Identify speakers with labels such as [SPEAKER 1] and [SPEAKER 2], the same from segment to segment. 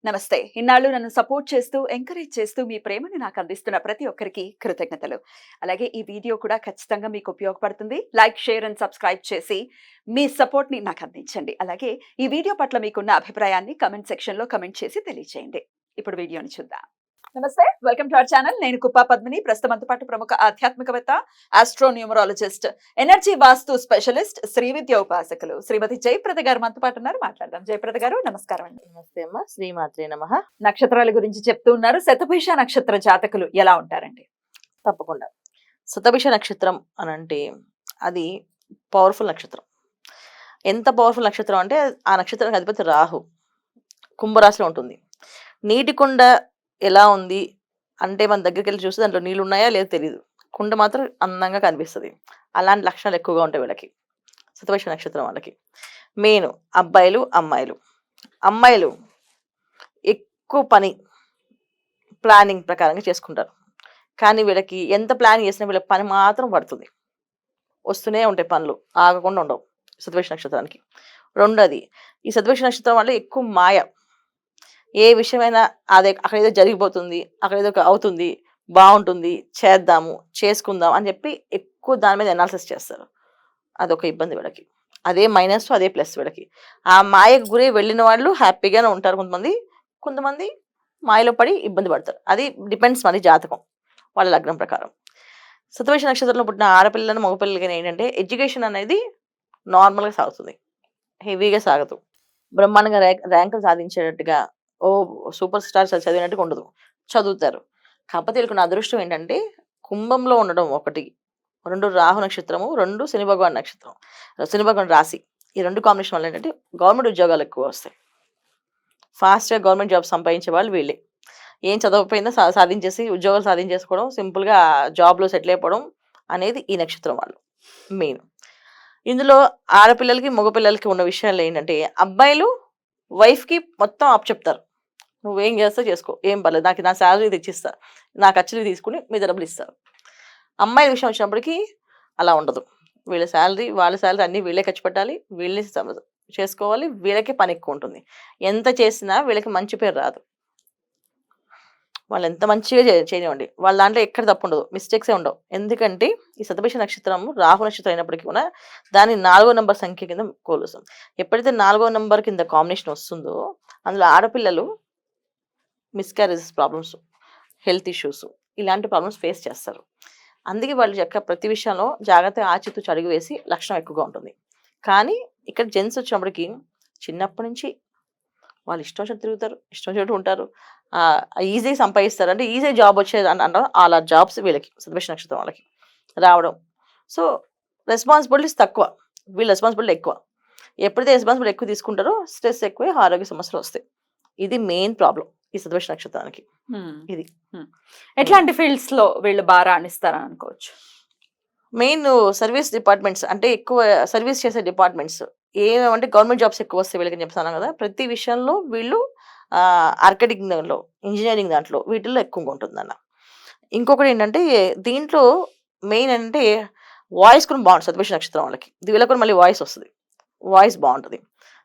[SPEAKER 1] నమస్తే. ఇన్నాళ్ళు నన్ను సపోర్ట్ చేస్తూ, ఎంకరేజ్ చేస్తూ మీ ప్రేమని నాకు అందిస్తున్న ప్రతి ఒక్కరికి కృతజ్ఞతలు. అలాగే ఈ వీడియో కూడా ఖచ్చితంగా మీకు ఉపయోగపడుతుంది. లైక్, షేర్ అండ్ సబ్స్క్రైబ్ చేసి మీ సపోర్ట్‌ని నాకు అందించండి. అలాగే ఈ వీడియో పట్ల మీకున్న అభిప్రాయాన్ని కామెంట్ సెక్షన్‌లో కామెంట్ చేసి తెలియజేయండి. ఇప్పుడు వీడియోని చూద్దాం. నమస్తే. Welcome to our channel. నేను కుప్పా పద్మిని. ప్రస్తుతం మనతో పాటు ప్రముఖ ఆధ్యాత్మికవేత్త, ఆస్ట్రోన్యూమరాలజిస్ట్, ఎనర్జీ వాస్తు స్పెషలిస్ట్, శ్రీ విద్య ఉపాసకులు శ్రీమతి జయప్రద గారు మనతో పాటు ఉన్నారు. మాట్లాడదాం. జయప్రద గారు నమస్కారం అండి.
[SPEAKER 2] నమస్తే అమ్మ, శ్రీమాత్రే నమః.
[SPEAKER 1] నక్షత్రాల గురించి చెప్తూ ఉన్నారు. శతభిష నక్షత్ర జాతకులు ఎలా ఉంటారండి?
[SPEAKER 2] తప్పకుండా. శతభిష నక్షత్రం అని అంటే అది పవర్ఫుల్ నక్షత్రం. ఎంత పవర్ఫుల్ నక్షత్రం అంటే ఆ నక్షత్రానికి అధిపతి రాహు, కుంభరాశిలో ఉంటుంది. నీటి కుండ ఎలా ఉంది అంటే మన దగ్గరికి వెళ్ళి చూస్తే దాంట్లో నీళ్ళు ఉన్నాయా లేదో తెలియదు. కుండ మాత్రం అందంగా కనిపిస్తుంది. అలాంటి లక్షణాలు ఎక్కువగా ఉంటాయి వీళ్ళకి, శతభిష నక్షత్రం వాళ్ళకి. మెయిన్ అబ్బాయిలు, అమ్మాయిలు. అమ్మాయిలు ఎక్కువ పని ప్లానింగ్ ప్రకారంగా చేసుకుంటారు. కానీ వీళ్ళకి ఎంత ప్లాన్ చేసినా వీళ్ళకి పని మాత్రం పడుతుంది. వస్తూనే ఉంటాయి పనులు, ఆగకుండా ఉండవు శతభిష నక్షత్రానికి. రెండోది, ఈ శతభిష నక్షత్రం వల్ల ఎక్కువ మాయ. ఏ విషయమైనా అదే అక్కడ ఏదో జరిగిపోతుంది, అక్కడ ఏదో అవుతుంది, బాగుంటుంది, చేద్దాము, చేసుకుందాం అని చెప్పి ఎక్కువ దాని మీద అనాలిసిస్ చేస్తారు. అదొక ఇబ్బంది వీళ్ళకి. అదే మైనస్, అదే ప్లస్ వీళ్ళకి. ఆ మాయకు గురి వెళ్ళిన వాళ్ళు హ్యాపీగానే ఉంటారు. కొంతమంది మాయలో పడి ఇబ్బంది పడతారు. అది డిపెండ్స్ మన జాతకం, వాళ్ళ లగ్నం ప్రకారం. శతభిష నక్షత్రంలో పుట్టిన ఆడపిల్లలను మగపిల్లలకి ఏంటంటే ఎడ్యుకేషన్ అనేది నార్మల్గా సాగుతుంది, హెవీగా సాగదు. బ్రహ్మాండంగా ర్యాంకులు సాధించేటట్టుగా ఓ సూపర్ స్టార్ చదివినట్టుగా ఉండదు, చదువుతారు. కాకపోతే వీళ్ళకున్న అదృష్టం ఏంటంటే కుంభంలో ఉండడం ఒకటి, రెండు రాహు నక్షత్రము, రెండు శని భగవాన్ నక్షత్రం, శని భగవాన్ రాశి. ఈ రెండు కాంబినేషన్ వల్ల ఏంటంటే గవర్నమెంట్ ఉద్యోగాలు ఎక్కువ వస్తాయి. ఫాస్ట్గా గవర్నమెంట్ జాబ్ సంపాదించే వాళ్ళు వీళ్ళే. ఏం చదవకపోయినా సాధించేసి ఉద్యోగాలు సాధించేసుకోవడం, సింపుల్గా జాబ్లో సెటిల్ అయిపోవడం అనేది ఈ నక్షత్రం వాళ్ళు మెయిన్. ఇందులో ఆడపిల్లలకి మగపిల్లలకి ఉన్న విషయాలు ఏంటంటే అబ్బాయిలు వైఫ్కి మొత్తం అప్ చెప్తారు. నువ్వేం చేస్తావు చేసుకో, ఏం పర్లేదు, నాకు నా శాలరీ తెచ్చిస్తా, నా ఖర్చులు తీసుకుని మీ డబ్బులు ఇస్తారు. అమ్మాయిల విషయం వచ్చినప్పటికీ అలా ఉండదు. వీళ్ళ శాలరీ, వాళ్ళ శాలరీ అన్నీ వీళ్ళే ఖర్చు పెట్టాలి, వీళ్ళే చేసుకోవాలి. వీళ్ళకి పని ఎక్కువ ఉంటుంది. ఎంత చేసినా వీళ్ళకి మంచి పేరు రాదు. వాళ్ళు ఎంత మంచిగా చేయనివ్వండి, వాళ్ళ దాంట్లో ఎక్కడ తప్పు ఉండదు, మిస్టేక్సే ఉండవు. ఎందుకంటే ఈ శతభిష నక్షత్రం రాహు నక్షత్రం అయినప్పటికీ కూడా దాన్ని 4వ నెంబర్ సంఖ్య కింద కోలుస్తాం. ఎప్పుడైతే 4వ నెంబర్ కింద కాంబినేషన్ వస్తుందో అందులో ఆడపిల్లలు మిస్క్యారేజెస్ ప్రాబ్లమ్స్, హెల్త్ ఇష్యూస్, ఇలాంటి ప్రాబ్లమ్స్ ఫేస్ చేస్తారు. అందుకే వాళ్ళు యొక్క ప్రతి విషయంలో జాగ్రత్తగా ఆచితూచి అడుగు వేసి లక్షణం ఎక్కువగా ఉంటుంది. కానీ ఇక్కడ జెంట్స్ వచ్చినప్పటికీ చిన్నప్పటి నుంచి వాళ్ళు ఇష్టం వచ్చినట్టు తిరుగుతారు, ఇష్టం వచ్చినట్టు ఉంటారు, ఈజీగా సంపాదిస్తారు. అంటే ఈజీ జాబ్ వచ్చేది అంటారు. అలా జాబ్స్ వీళ్ళకి శతభిష నక్షత్రం వాళ్ళకి రావడం. సో రెస్పాన్సిబిలిటీస్ తక్కువ, వీళ్ళ రెస్పాన్సిబిలిటీ ఎక్కువ. ఎప్పుడైతే రెస్పాన్సిబిలిటీ ఎక్కువ తీసుకుంటారో స్ట్రెస్ ఎక్కువ, ఆరోగ్య సమస్యలు వస్తాయి. ఇది మెయిన్ ప్రాబ్లం ఈ శతభిష నక్షత్రానికి. ఇది
[SPEAKER 1] ఎట్లాంటి ఫీల్డ్స్ లో వీళ్ళు బాగా రాణిస్తారని అనుకోవచ్చు?
[SPEAKER 2] మెయిన్ సర్వీస్ డిపార్ట్మెంట్స్, అంటే ఎక్కువ సర్వీస్ చేసే డిపార్ట్మెంట్స్ ఏమేమంటే గవర్నమెంట్ జాబ్స్ ఎక్కువ వస్తాయి వీళ్ళకి చెప్తాను కదా. ప్రతి విషయంలో వీళ్ళు ఆర్కిటెక్టింగ్ దాంట్లో, ఇంజనీరింగ్ దాంట్లో వీటిల్లో ఎక్కువగా ఉంటుందన్న. ఇంకొకటి ఏంటంటే దీంట్లో మెయిన్ అంటే వాయిస్ కూడా బాగుంటుంది శతభిష నక్షత్రం వాళ్ళకి. వీళ్ళకి కూడా మళ్ళీ వాయిస్ వస్తుంది, వాయిస్ బాగుంటుంది.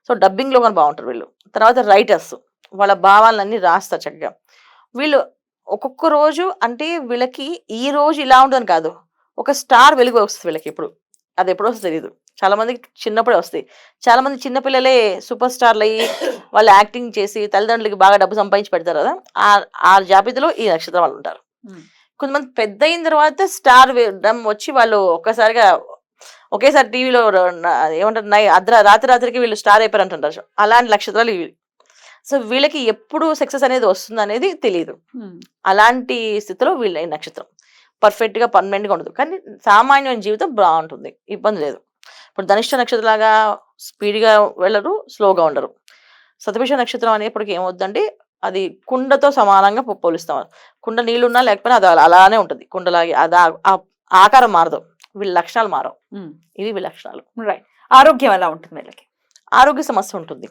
[SPEAKER 2] సో డబ్బింగ్లో కూడా బాగుంటారు వీళ్ళు. తర్వాత రైటర్స్, వాళ్ళ భావాలన్నీ రాస్తారు చక్కగా. వీళ్ళు ఒక్కొక్క రోజు అంటే వీళ్ళకి ఈ రోజు ఇలా ఉంటుందని కాదు, ఒక స్టార్ వెలుగు వస్తుంది వీళ్ళకి. ఇప్పుడు అది ఎప్పుడో వస్తుంది తెలియదు. చాలా మందికి చిన్నప్పుడే వస్తాయి. చాలా మంది చిన్నపిల్లలే సూపర్ స్టార్లు అయ్యి వాళ్ళు యాక్టింగ్ చేసి తల్లిదండ్రులకి బాగా డబ్బు సంపాదించి పెడతారు కదా. ఆ జాబితాలో ఈ నక్షత్రం వాళ్ళు ఉంటారు. కొంతమంది పెద్ద అయిన తర్వాత స్టార్ వచ్చి వాళ్ళు ఒకేసారి టీవీలో ఏమంటారు రాత్రికి వీళ్ళు స్టార్ అయిపోయారు అంటుంటారు. అలాంటి నక్షత్రాలు ఇవి. సో వీళ్ళకి ఎప్పుడు సక్సెస్ అనేది వస్తుంది అనేది తెలియదు. అలాంటి స్థితిలో వీళ్ళ నక్షత్రం పర్ఫెక్ట్గా పర్మనెంట్గా ఉండదు. కానీ సామాన్యమైన జీవితం బాగుంటుంది, ఇబ్బంది లేదు. ఇప్పుడు ధనిష్ట నక్షత్రం లాగా స్పీడ్గా వెళ్ళరు, స్లోగా ఉండరు. శతభిష నక్షత్రం అనేప్పటికీ ఏమవుతుందంటే అది కుండతో సమానంగా పోలుస్తాం. కుండ నీళ్ళున్నా లేకపోయినా అది అలానే ఉంటుంది, కుండలాగే. అది ఆకారం మారదు, వీళ్ళ లక్షణాలు మారవు. ఇవి వీళ్ళ లక్షణాలు.
[SPEAKER 1] రైట్. ఆరోగ్యం ఎలా ఉంటుంది వీళ్ళకి?
[SPEAKER 2] ఆరోగ్య సమస్య ఉంటుంది,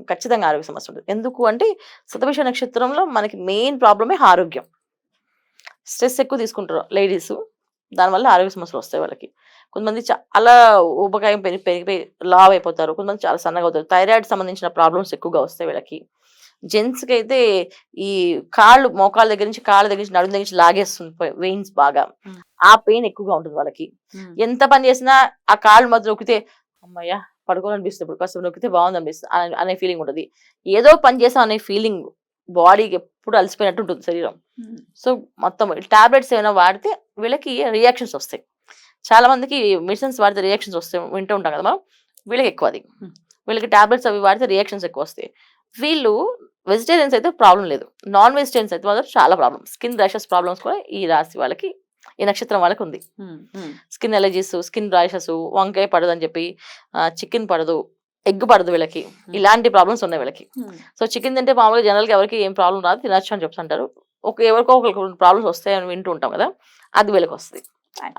[SPEAKER 2] ఖచ్చితంగా ఆరోగ్య సమస్య ఉంటుంది. ఎందుకు అంటే శతభిష నక్షత్రంలో మనకి మెయిన్ ప్రాబ్లమే ఆరోగ్యం. స్ట్రెస్ ఎక్కువ తీసుకుంటారు లేడీస్, దానివల్ల ఆరోగ్య సమస్యలు వస్తాయి వాళ్ళకి. కొంతమంది చాలా ఊబకాయం పెరిగిపోయి లావ్ అయిపోతారు, కొంతమంది చాలా సన్నగా అవుతారు. థైరాయిడ్ సంబంధించిన ప్రాబ్లమ్స్ ఎక్కువగా వస్తాయి వీళ్ళకి. జెంట్స్కి అయితే ఈ కాళ్ళు మోకాళ్ళ దగ్గర నుంచి కాళ్ళ దగ్గర నుంచి నడుము దగ్గర నుంచి లాగేస్తుంది వెయిన్స్ బాగా.
[SPEAKER 1] Hmm.
[SPEAKER 2] ఆ పెయిన్ ఎక్కువగా ఉంటుంది వాళ్ళకి. ఎంత పని చేసినా ఆ కాళ్ళు మధ్య నొక్కితే అమ్మయ్య పడుకోవాలనిపిస్తుంది, ఇప్పుడు కాస్త నొక్కితే బాగుంది అనిపిస్తుంది అనే ఫీలింగ్ ఉంటుంది. ఏదో పని చేసాం అనే ఫీలింగ్, బాడీకి ఎప్పుడు అలసిపోయినట్టు ఉంటుంది శరీరం. సో మొత్తం టాబ్లెట్స్ ఏమైనా వాడితే వీళ్ళకి రియాక్షన్స్ వస్తాయి. చాలా మందికి మెడిసిన్స్ వాడితే రియాక్షన్స్ వస్తాయి, వింటూ ఉంటాం కదా మనం. వీళ్ళకి ఎక్కువ అది. వీళ్ళకి టాబ్లెట్స్ అవి వాడితే రియాక్షన్స్ ఎక్కువ వస్తాయి. వీళ్ళు వెజిటేరియన్స్ అయితే ప్రాబ్లం లేదు, నాన్ వెజిటేరియన్స్ అయితే మాత్రం చాలా ప్రాబ్లం. స్కిన్ ర్యాషెస్ ప్రాబ్లమ్స్ కూడా ఈ రాశి వాళ్ళకి, ఈ నక్షత్రం వాళ్ళకి ఉంది. స్కిన్ ఎలర్జీస్, స్కిన్ ర్యాషెస్, వంకాయ పడదు అని చెప్పి, చికెన్ పడదు, ఎగ్ పడదు వీళ్ళకి, ఇలాంటి ప్రాబ్లమ్స్ ఉన్నాయి వీళ్ళకి. సో చికెన్ తింటే మామూలుగా జనరల్గా ఎవరికి ఏం ప్రాబ్లం రాదు, తినచ్చు అని చెప్తుంటారు. ఎవరికో ఒకరికి ప్రాబ్లమ్స్ వస్తాయని వింటూ ఉంటాం కదా, అది వీళ్ళకి వస్తుంది.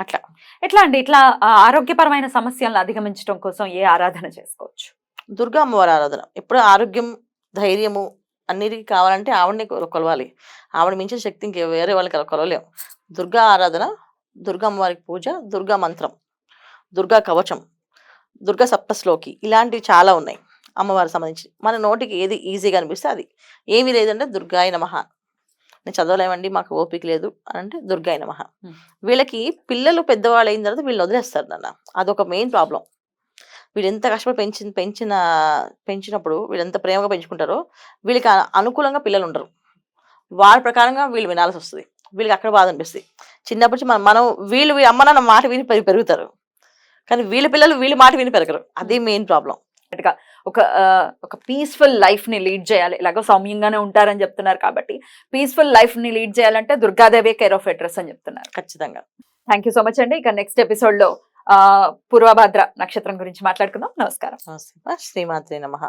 [SPEAKER 2] అట్లా
[SPEAKER 1] ఎట్లా అండి, ఇట్లా ఆరోగ్యపరమైన సమస్యలను అధిగమించడం కోసం ఏ ఆరాధన చేసుకోవచ్చు?
[SPEAKER 2] దుర్గా అమ్మవారి ఆరాధన. ఎప్పుడు ఆరోగ్యం, ధైర్యము అన్నిటికీ కావాలంటే ఆవిడని కొలవాలి. ఆవిడ మించిన శక్తి ఇంక వేరే వాళ్ళకి కొలవలేం. దుర్గా ఆరాధన, దుర్గా అమ్మవారికి పూజ, దుర్గా మంత్రం, దుర్గా కవచం, దుర్గా సప్తశ్లోకి, ఇలాంటివి చాలా ఉన్నాయి అమ్మవారికి సంబంధించి. మన నోటికి ఏది ఈజీగా అనిపిస్తే అది. ఏమీ లేదంటే దుర్గాయ నమః, నేను చదవలేమండి మాకు ఓపిక లేదు అని అంటే దుర్గాయ నమః. వీళ్ళకి పిల్లలు పెద్దవాళ్ళు అయిన తర్వాత వీళ్ళు వదిలేస్తారు నాన్న, అదొక మెయిన్ ప్రాబ్లం. వీళ్ళు ఎంత కష్టపడి పెంచినప్పుడు వీళ్ళు ఎంత ప్రేమగా పెంచుకుంటారో వీళ్ళకి అనుకూలంగా పిల్లలు ఉండరు. వాళ్ళ ప్రకారంగా వీళ్ళు వినాల్సి వస్తుంది. వీళ్ళకి అక్కడ బాధ అనిపిస్తుంది. చిన్నప్పటి నుంచి మనం వీళ్ళు అమ్మ నాన్న మాట విని పెరుగుతారు, కానీ వీళ్ళ పిల్లలు వీళ్ళ మాట విని పెరగరు. అదే మెయిన్ ప్రాబ్లం.
[SPEAKER 1] ఒక పీస్ఫుల్ లైఫ్ ని లీడ్ చేయాలి, ఇలాగో సౌమ్యంగానే ఉంటారని చెప్తున్నారు కాబట్టి పీస్ఫుల్ లైఫ్ ని లీడ్ చేయాలంటే దుర్గాదేవి కేర్ ఆఫ్ అడ్రస్ అని చెప్తున్నారు.
[SPEAKER 2] ఖచ్చితంగా.
[SPEAKER 1] థ్యాంక్ యూ సో మచ్ అండి. ఇక నెక్స్ట్ ఎపిసోడ్ లో పూర్వభద్ర నక్షత్రం గురించి మాట్లాడుకుందాం. నమస్కారం.
[SPEAKER 2] శ్రీమాత్రే నమః.